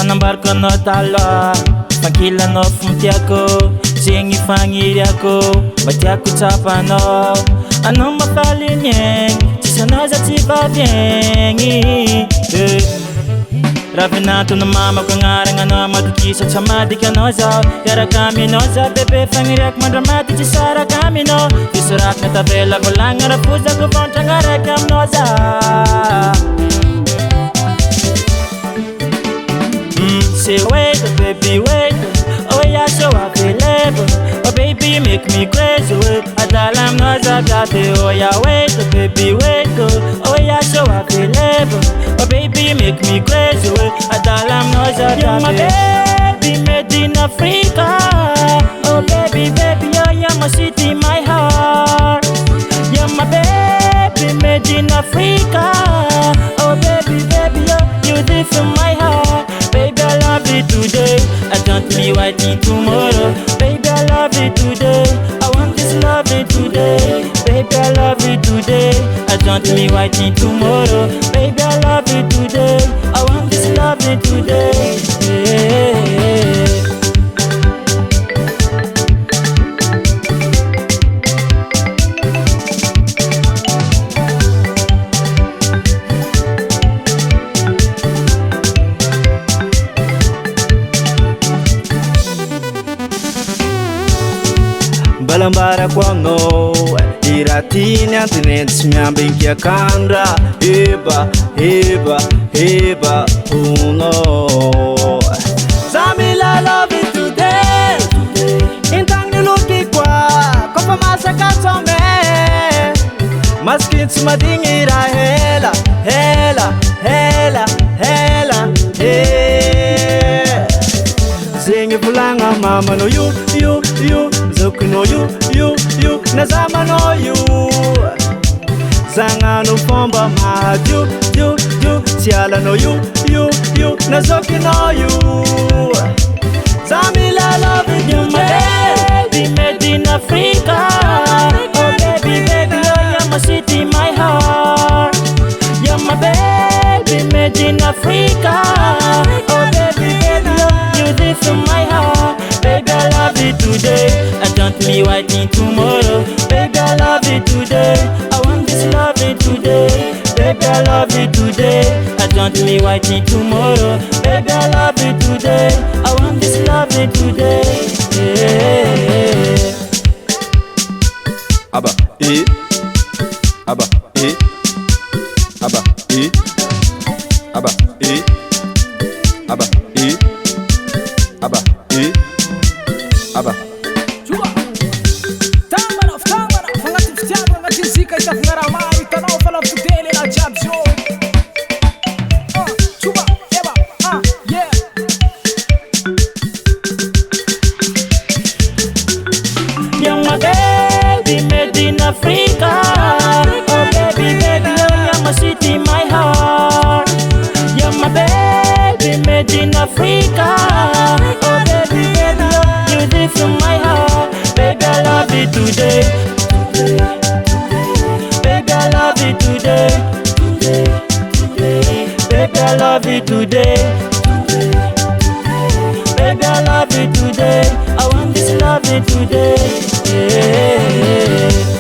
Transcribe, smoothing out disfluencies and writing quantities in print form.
Nambarko anao taloha, fankilanao fontiako, zegny fagniriako, mba tiako tsapanao. Anao mafaly igny egny, tsisy anao za tsy vaviegny. Ravinantona mamako agnaragna anao madokisa tsy amadika anao zao. Hiaraka aminao za bebe fagniriako mandramady tsy saraka aminao. Fisoratana tavela volagna raha fozako vontragna raiky aminao za. Say wait, oh baby wait, oh yeah so I feel labor. Oh baby you make me crazy, wait, adalam no zagate. Oh yeah wait, oh baby wait, oh yeah so I feel labor. Oh baby you make me crazy, wait, adalam no zagate. You're my baby made in Africa. Oh baby baby, oh you're my city, my heart. You're my baby made in Africa. Oh baby baby, oh you live in my heart. Baby, I love you today. I don't be waiting tomorrow. Baby, I love you today. I want this love you today. Baby, I love you today. I don't be waiting tomorrow. Baby, I love you today. I want this love you today. Yeah. Balambara kwango iratini antinet smiambinki akandra heba heba heba uno Samila love you today intang niluki kwa kopa masaka some maskits madingira hela hela hela hela Zingi fulanga mama no you Zoku no you Nazama no you Zanga no fomba ma you Tiala no you Nazoki no you Zamila love you my baby made in Africa. Oh baby baby, oh you're my city, my heart. You're my baby made in Africa. Oh baby baby, oh you live in my heart. Baby I love you today. I don't be waiting tomorrow. Baby I love you today. I want this love you today. Baby I love you today. I don't be waiting tomorrow. Baby I love you today. I want this love you today. Yeah. Abba Abba Abba Abba Abba Abba Abba Chuba Tamara Fangati Ftiago Fangati Zika Itafungara Mari Tanao Fala Futele na Jabzo Chuba Eba yeah You're my baby made in Africa. Oh baby baby, oh you're my city, my heart. You're my baby made in Africa. Oh baby baby, oh you live in my heart. Baby I love you today. Baby I love you today. Baby I love you today. Baby I love you today. I want this love you today. Yeah.